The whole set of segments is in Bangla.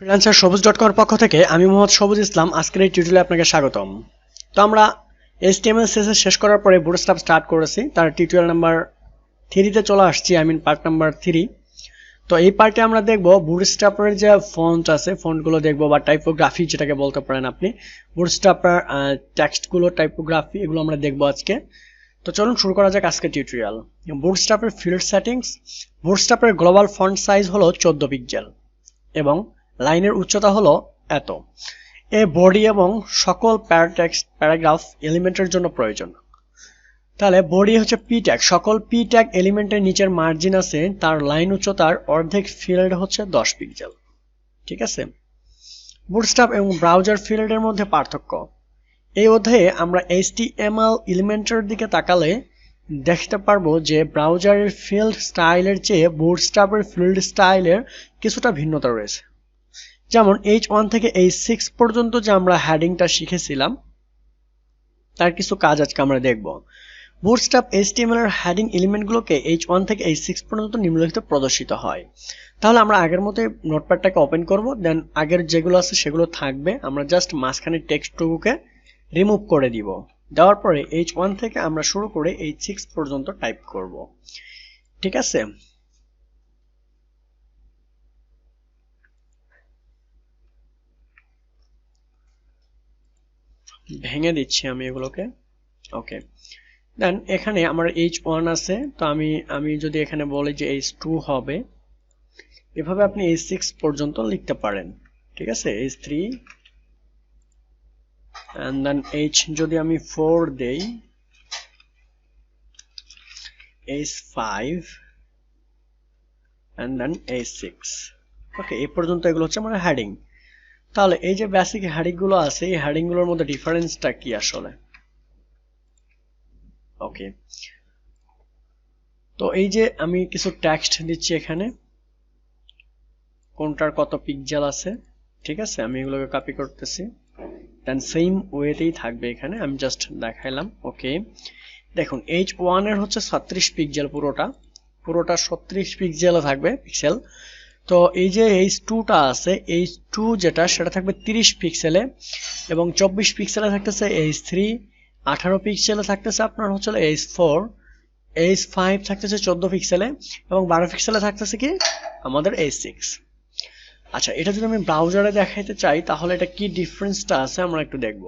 ফ্রিল্যান্সার সবুজ.com এর পক্ষ থেকে আমি মোহাম্মদ সবুজ ইসলাম। আজকের এই টিউটোরিয়ালে আপনাকে স্বাগতম। তো আমরা HTML CSS শেষ করার পরে বুটস্ট্র্যাপ স্টার্ট করেছি, তার টিউটোরিয়াল নাম্বার 3 তে চলে আসছি, পার্ট নাম্বার 3। তো এই পার্টে আমরা দেখব বুটস্ট্র্যাপের যে ফন্ট আছে, ফন্টগুলো দেখব, বা টাইপোগ্রাফি যেটাকে বলতে পারেন আপনি, বুটস্ট্র্যাপের টেক্সটগুলো, টাইপোগ্রাফি, এগুলো আমরা দেখব আজকে। তো চলুন শুরু করা যাক আজকের টিউটোরিয়াল। বুটস্ট্র্যাপের ফিল্ড সেটিংস। বুটস্ট্র্যাপের গ্লোবাল ফন্ট সাইজ হলো 14 পিক্সেল এবং লাইনের উচ্চতা হলো এত। এ বডি এবং সকল প্যারাগ্রাফ এলিমেন্টের জন্য প্রয়োজন। তাহলে বডি হচ্ছে পি ট্যাগ, সকল পি ট্যাগ এলিমেন্টের নিচের মার্জিন আছে তার লাইন উচ্চতার অর্ধেক ফিল্ড হচ্ছে 10 পিক্সেল। ঠিক আছে। বুটস্ট্র্যাপ এবং ব্রাউজার ফিল্ডের মধ্যে পার্থক্য। এই অধ্যায়ে আমরা HTML এলিমেন্টের দিকে তাকালে দেখতে পারবো যে ব্রাউজারের ফিল্ড স্টাইলের চেয়ে বুটস্ট্র্যাপের ফিল্ড স্টাইলের কিছুটা ভিন্নতা রয়েছে। যেমন H1 থেকে H6 পর্যন্ত যে আমরা হেডিংটা শিখেছিলাম তার কিছু কাজ আজকে আমরা দেখব। বুটস্ট্র্যাপ HTML এর হেডিং এলিমেন্টগুলোকে H1 থেকে H6 পর্যন্ত নিম্নলিখিত প্রদর্শিত হয়। তাহলে আমরা আগের মতো নোটপ্যাডটাকে ওপেন করব, দেন আগের যেগুলো আছে সেগুলো থাকবে, আমরা জাস্ট মাঝখানে টেক্সটটুকুকে রিমুভ করে দিব। দেওয়ার পরে H1 থেকে আমরা শুরু করে H6 পর্যন্ত টাইপ করব। ঠিক আছে। ভেঙে দিচ্ছি আমি এগুলোকে। ওকে, দেন এখানে আমার H1 আছে, তো আমি যদি এখানে বলি যে H2 হবে, এভাবে আপনি H6 পর্যন্ত লিখতে পারেন। ঠিক আছে, H3 and then H যদি আমি 4 দেই, H5 and then H6। ওকে, এই পর্যন্ত এগুলো হচ্ছে আমার হেডিং। তাহলে এই যে বেসিক হেডিং গুলো আছে, এই হেডিং গুলোর মধ্যে ডিফারেন্সটা কি আসলে? ওকে, তো এই যে আমি কিছু টেক্সট দিচ্ছি এখানে, কোনটার কত পিক্সেল আছে। ঠিক আছে, আমি এগুলোকে কপি করতেছি, দেন সেম ওয়েতেই থাকবে এখানে, আমি জাস্ট দেখাইলাম। ওকে, দেখুন H1 এর হচ্ছে 36 পিক্সেল, পুরোটা 36 পিক্সেলে থাকবে পিক্সেল। তো এই যে H2টা আছে, H2 যেটা সেটা থাকবে 30 পিক্সেলে, এবং 24 পিক্সেলে থাকতেছে H3, 18 পিক্সেলে থাকতেছে আপনার হচ্ছে H4, H5 থাকতেছে 14 পিক্সেলে, এবং 12 পিক্সেলে থাকতেছে কি আমাদের H6। আচ্ছা, এটা যদি আমি ব্রাউজারে দেখাইতে চাই তাহলে এটা কি ডিফারেন্সটা আছে আমরা একটু দেখব।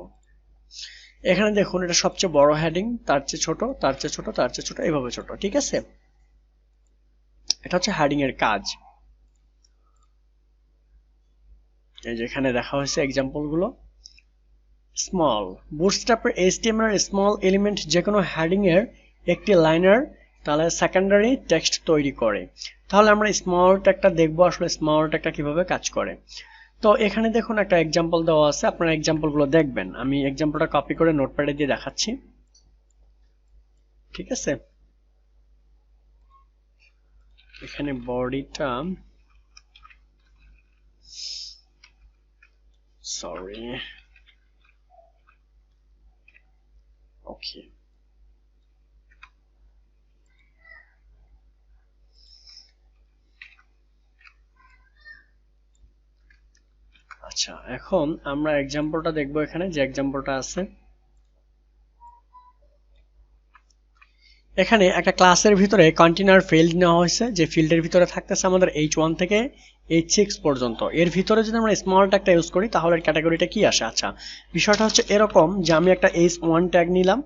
এখানে দেখুন, এটা সবচেয়ে বড় হেডিং, তার চেয়ে ছোট, তার চেয়ে ছোট, তার চেয়ে ছোট, এইভাবে ছোট। ঠিক আছে, এটা হচ্ছে হেডিং এর কাজ। এই যে এখানে দেখা হয়েছে এক্সাম্পল গুলো। স্মল, বুটস্ট্র্যাপের HTML এর স্মল এলিমেন্ট যে কোনো হেডিং এর একটি লাইনার তাহলে সেকেন্ডারি টেক্সট তৈরি করে। তাহলে আমরা স্মল ট্যাগটা দেখবো আসলে স্মল ট্যাগটা কিভাবে কাজ করে। তো এখানে দেখুন একটা এক্সাম্পল দেওয়া আছে, আপনারা এক্সাম্পল গুলো দেখবেন। আমি এক্সাম্পলটা কপি করে নোটপ্যাডে দিয়ে দেখাচ্ছি। ঠিক আছে, এখানে বডিটা, সরি, ওকে, আচ্ছা এখন আমরা এক্সাম্পলটা দেখবো। এখানে যে এক্সাম্পলটা আছে, এখানে একটা ক্লাসের ভিতরে কন্টেইনার ফিল্ড নেওয়া হয়েছে, যে ফিল্ডের ভিতরে থাকতেছে আমাদের H1 থেকে H6 পর্যন্ত। এর ভিতরে যদি আমরা স্মল ট্যাগটা ইউজ করি তাহলে এর ক্যাটাগরিটা কি আসে? আচ্ছা, বিষয়টা হচ্ছে এরকম যে আমি একটা H1 ট্যাগ নিলাম।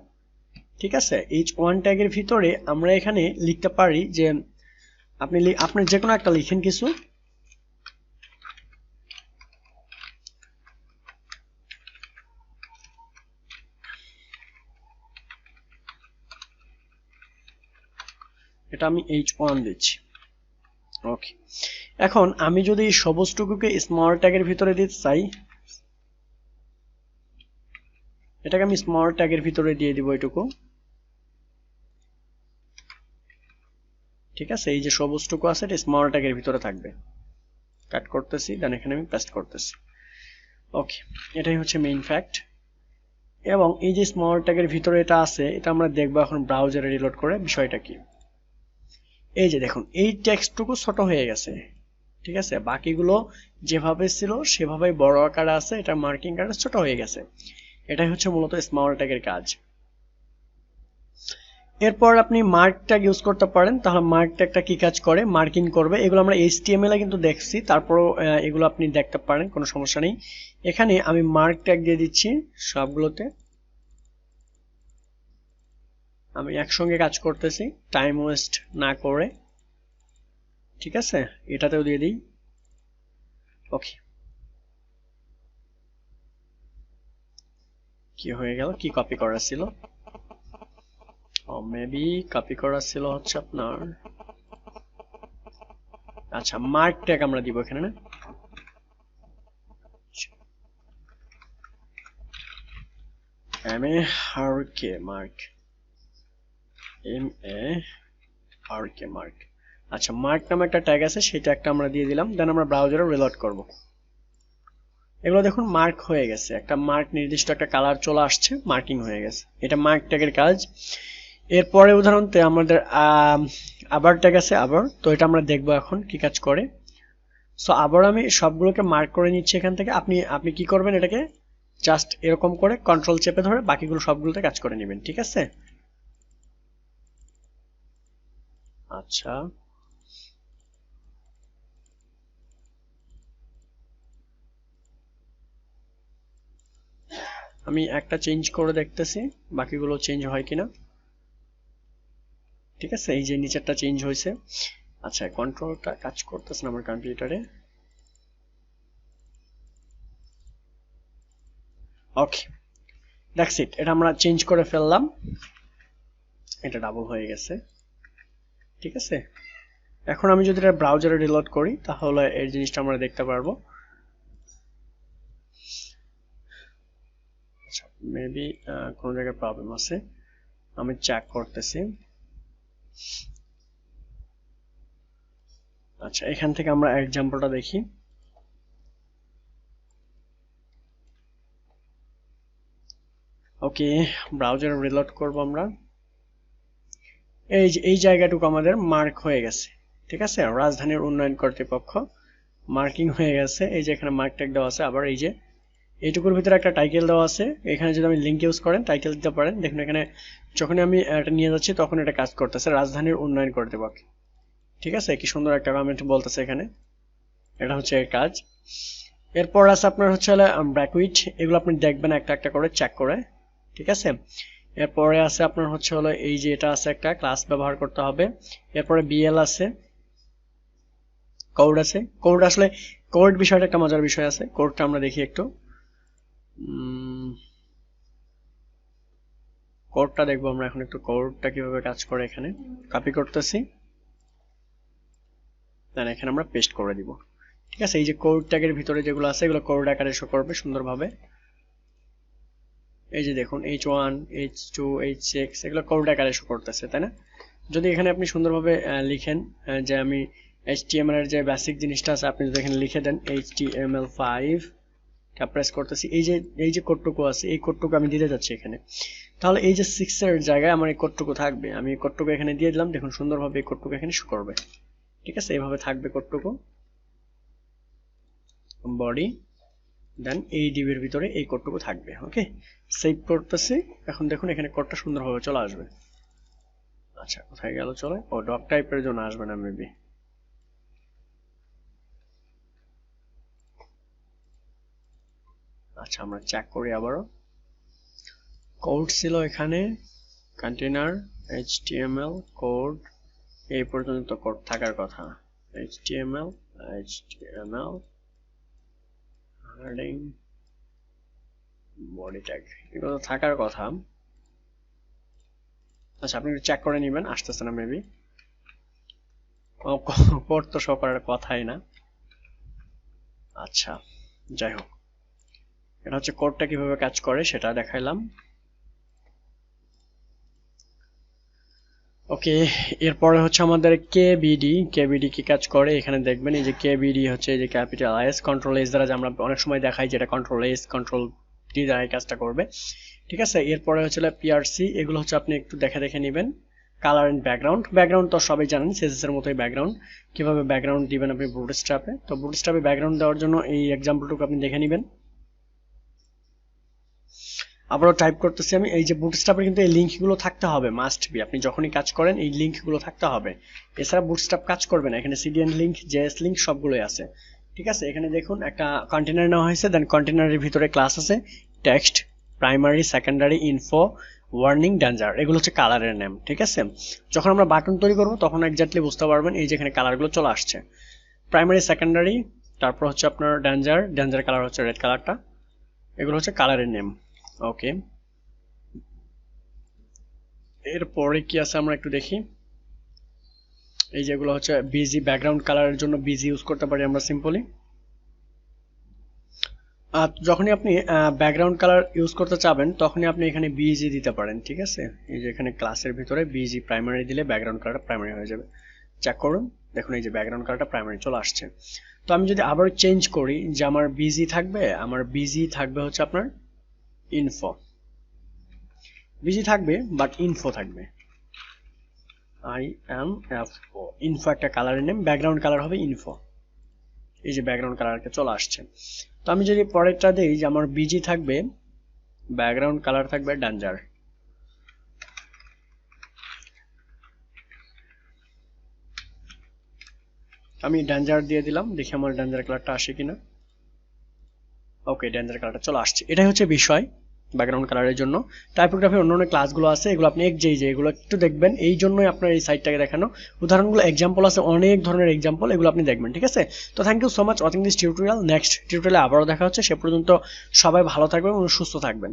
ঠিক আছে, H1 ট্যাগের ভিতরে আমরা এখানে লিখতে পারি যে আপনি যে কোনো একটা লিখেন কিছু, এটা আমি H1 দিচ্ছি। ওকে, এখন আমি যদি সবুজটুকুকে স্মল ট্যাগের ভিতরে দিতে চাই, এটাকে আমি স্মল ট্যাগের ভিতরে দিয়ে দিব এটুকু। ঠিক আছে, এই যে সবুজটুকু আছে এটা স্মল ট্যাগের ভিতরে থাকবে। কাট করতেছি, দেন এখানে আমি পেস্ট করতেছি। ওকে, এটাই হচ্ছে মেইন ফ্যাক্ট। এবং এই যে স্মল ট্যাগের ভিতরে এটা আছে, এটা আমরা দেখবো এখন ব্রাউজারে রিলোড করে বিষয়টা কি। এই যে দেখুন, এই টেক্সটটুকু ছোট হয়ে গেছে। ঠিক আছে, বাকিগুলো যেভাবে ছিল সেভাবেই বড় আকারে আছে, এটা মার্কিং আকারে ছোট হয়ে গেছে। এটাই হচ্ছে মূলত স্মল ট্যাগের কাজ। এরপর আপনি মার্ক ট্যাগ ইউজ করতে পারেন। তাহলে মার্ক ট্যাগটা কি কাজ করে, মার্কিং করবে। এগুলো আমরা HTML এ কিন্তু দেখছি, তারপরও এগুলো আপনি দেখতে পারেন, কোনো সমস্যা নেই। এখানে আমি মার্ক ট্যাগ দিয়ে দিচ্ছি সবগুলোতে। আমি একসঙ্গে কাজ করতেছি টাইম ওয়েস্ট না করে, ঠিক আছে। এটাতেও দিয়ে দিই। ওকে, কি হয়ে গেল, কি কপি করা ছিল? মেবি কপি করা ছিল হচ্ছে আপনার, আচ্ছা মার্ক ট্যাগ আমরা দিব এখানে না, মার্ক মার্ক। আচ্ছা মার্ক নামে একটা ট্যাগ আছে, সেটা একটা আমরা দিয়ে দিলাম। দেন আমরা ব্রাউজারে রিলোড করব। এগুলো দেখুন মার্ক হয়ে গেছে, একটা মার্ক নির্দিষ্ট একটা কালার চলে আসছে, মার্কিং হয়ে গেছে। এটা মার্ক ট্যাগের কাজ। এরপরে উদাহরণতে আমাদের আবার ট্যাগ আছে, আবার। তো এটা আমরা দেখবো এখন কি কাজ করে। সো আবার আমি সবগুলোকে মার্ক করে নিচ্ছি এখান থেকে। আপনি কি করবেন, এটাকে জাস্ট এরকম করে কন্ট্রোল চেপে ধরে বাকিগুলো সবগুলোতে কাজ করে নেবেন, ঠিক আছে। আচ্ছা আমি একটা চেঞ্জ করে দেখতেছি বাকিগুলো চেঞ্জ হয় কিনা, ঠিক আছে। এই যে নিচেরটা চেঞ্জ হয়েছে। আচ্ছা কন্ট্রোলটা কাজ করতেছে না আমার কম্পিউটারে। ওকে, দ্যাটস ইট। এটা আমরা চেঞ্জ করে ফেললাম, এটা ডাবল হয়ে গেছে, ঠিক আছে। এখন আমি যদি এটা ব্রাউজারে রিলোড করি তাহলে এই জিনিসটা আমরা দেখতে পারবো। আচ্ছা মেবি কোন জায়গায় প্রবলেম আছে, আমি চেক করতেছি। আচ্ছা এখান থেকে আমরা এক্সাম্পলটা দেখি। ওকে, ব্রাউজারে রিলোড করব আমরা। এই জায়গাটুকু আমাদের মার্ক হয়ে গেছে, ঠিক আছে। রাজধানীর উন্নয়ন কর্তৃপক্ষ মার্কিং হয়ে গেছে। এই যে এখানে মার্ক ট্যাগ দেওয়া আছে। আবার এই যে এইটুকুর ভিতরে একটা টাইটেল দেওয়া আছে। এখানে যদি আমি লিঙ্ক ইউজ করেন টাইটেল দিতে পারেন। দেখুন এখানে যখন আমি এটা নিয়ে যাচ্ছি তখন এটা কাজ করতেছে, রাজধানীর উন্নয়ন কর্তৃপক্ষ, ঠিক আছে। কি সুন্দর একটা কমেন্ট বলতেছে এখানে, এটা হচ্ছে এর কাজ। এরপর আছে আপনার হচ্ছে ব্র্যাকুইট। এগুলো আপনি দেখবেন একটা একটা করে চেক করে, ঠিক আছে। এরপরে আছে আপনার হচ্ছে এই যে এটা আছে, একটা ক্লাস ব্যবহার করতে হবে। এরপরে বিএল আছে, কোড আছে। কোড আসলে কোড বিষয়টা একটা মজার বিষয় আছে, কোডটা আমরা দেখি একটু। কোডটা দেখবো আমরা এখন একটু, কোডটা কিভাবে কাজ করে। এখানে কপি করতেছি, দেন এখানে আমরা পেস্ট করে দিব, ঠিক আছে। এই যে কোড ট্যাগের ভিতরে যেগুলো আছে এগুলো কোড আকারে শো করবে সুন্দরভাবে। এই যে দেখুন H1 H2 H6 এগুলো কোড আকারে শো করতেছে, তাই না। যদি এখানে আপনি সুন্দরভাবে লিখেন যে আমি HTML এর যে বেসিক জিনিসটা আছে আপনি যদি এখানে লিখে দেন HTML5 টা প্রেস করতেছি, এই যে কোডটুকু আছে এই কোডটুকু আমি দিতে যাচ্ছি এখানে। তাহলে এই যে 6 এর জায়গায় আমার এই কোডটুকু থাকবে, আমি এই কোডটুকু এখানে দিয়ে দিলাম। দেখুন সুন্দরভাবে এই কোডটুকু এখানে শো করবে, ঠিক আছে। এইভাবে থাকবে কোডটুকু, বডি, দেন এই ডিবির ভিতরে এই কোডটুকু থাকবে। ওকে, সেভ করতেছি। এখন দেখুন এখানে কোডটা সুন্দরভাবে চলে আসবে। আচ্ছা কোথায় গেল, চলে ও ডক টাইপের জন্য আসবে না মেবি। আচ্ছা আমরা চেক করি আবারও। কোড ছিল এখানে কন্টেইনার HTML কোড, এই পর্যন্ত কোড থাকার কথা। HTML হেডিং বডি ট্যাগ এগুলো থাকার কথা। আচ্ছা আপনি চেক করে নেবেন, আসতেছে না মেবি। কোড তো শো করার কথাই না। আচ্ছা যাই হোক, এটা হচ্ছে কোডটা কিভাবে কাজ করে সেটা দেখাইলাম। ওকে, এরপরে হচ্ছে আমাদের কেবিডি কি কাজ করে এখানে দেখবেন। এই যে কেবিডি হচ্ছে এই যে ক্যাপিটাল এস কন্ট্রোল এস দ্বারা, যে আমরা অনেক সময় দেখাই যেটা কন্ট্রোল এস কন্ট্রোল টি দ্বারা এই কাজটা করবে, ঠিক আছে। এরপরে হচ্ছে পিআরসি, এগুলো হচ্ছে আপনি একটু দেখে নেবেন কালার এন্ড ব্যাকগ্রাউন্ড তো সবাই জানেন সিএসএস এর মতোই ব্যাকগ্রাউন্ড কিভাবে ব্যাকগ্রাউন্ড দিবেন আপনি বুটস্ট্র্যাপে। তো বুটস্ট্র্যাপে ব্যাকগ্রাউন্ড দেওয়ার জন্য এই এক্সাম্পলটুকু আপনি দেখে নেবেন। আবারও টাইপ করতেছি আমি। এই যে বুটস্ট্র্যাপের কিন্তু এই লিঙ্কগুলো থাকতে হবে, মাস্ট বি। আপনি যখনই কাজ করেন এই লিঙ্কগুলো থাকতে হবে, এছাড়া বুটস্ট্র্যাপ কাজ করবে না। এখানে সিডিএন লিঙ্ক, জেএস লিঙ্ক সবগুলোই আছে, ঠিক আছে। এখানে দেখুন একটা কন্টেনার নেওয়া হয়েছে, দেন কন্টেনারের ভিতরে ক্লাস আছে, text, primary, secondary, info, warning, danger, এগুলো হচ্ছে কালারের নেম, ঠিক আছে। যখন আমরা বাটন তৈরি করবো তখন এক্স্যাক্টলি বুঝতে পারবেন। এই যে এখানে কালারগুলো চলে আসছে, প্রাইমারি, সেকেন্ডারি, তারপর হচ্ছে আপনার ডেঞ্জার কালার হচ্ছে রেড কালারটা, এগুলো হচ্ছে কালারের নেম। ওকে, এরপরে কি আছে আমরা একটু দেখি। এই যেগুলো হচ্ছে বিজি, ব্যাকগ্রাউন্ড কালারের জন্য বিজি ইউজ করতে পারি আমরা সিম্পলি। যখনই আপনি ব্যাকগ্রাউন্ড কালার ইউজ করতে চাবেন তখনই আপনি এখানে বিজি দিতে পারেন, ঠিক আছে। এই যে এখানে ক্লাসের ভিতরে বিজি প্রাইমারি দিলে ব্যাকগ্রাউন্ড কালারটা প্রাইমারি হয়ে যাবে। চেক করুন, দেখুন এই যে ব্যাকগ্রাউন্ড কালারটা প্রাইমারি চলে আসছে। তো আমি যদি আবার চেঞ্জ করি যে আমার বিজি থাকবে হচ্ছে আপনার ইনফো, বিজি থাকবে বাট ইনফো থাকবে, INFO, ইনফো একটা কালারের নেম, ব্যাকগ্রাউন্ড কালার হবে ইনফো। এই যে ব্যাকগ্রাউন্ড কালারটা চলে আসছে। তো আমি যদি পরেরটা দেই যে আমার বিজি থাকবে, ব্যাকগ্রাউন্ড কালার থাকবে ডেঞ্জার, আমি ডেঞ্জার দিয়ে দিলাম, দেখি আমার ডেঞ্জার কালারটা আসে কিনা। ওকে, ডেঞ্জার কালারটা চলে আসছে। এটাই হচ্ছে বিষয় ব্যাকগ্রাউন্ড কালারের জন্য। টাইপোগ্রাফির অন্য ক্লাসগুলো আছে, এগুলো আপনি এগুলো একটু দেখবেন, এই জন্যই আপনার এই সাইটটাকে দেখানো। উদাহরণগুলো এক্সাম্পল আছে, অনেক ধরনের এক্সাম্পল, এগুলো আপনি দেখবেন, ঠিক আছে। তো thank you so much watching this tutorial. Next টিউটোরিয়ালে আবারও দেখা হচ্ছে, সে পর্যন্ত সবাই ভালো থাকবেন এবং সুস্থ থাকবেন।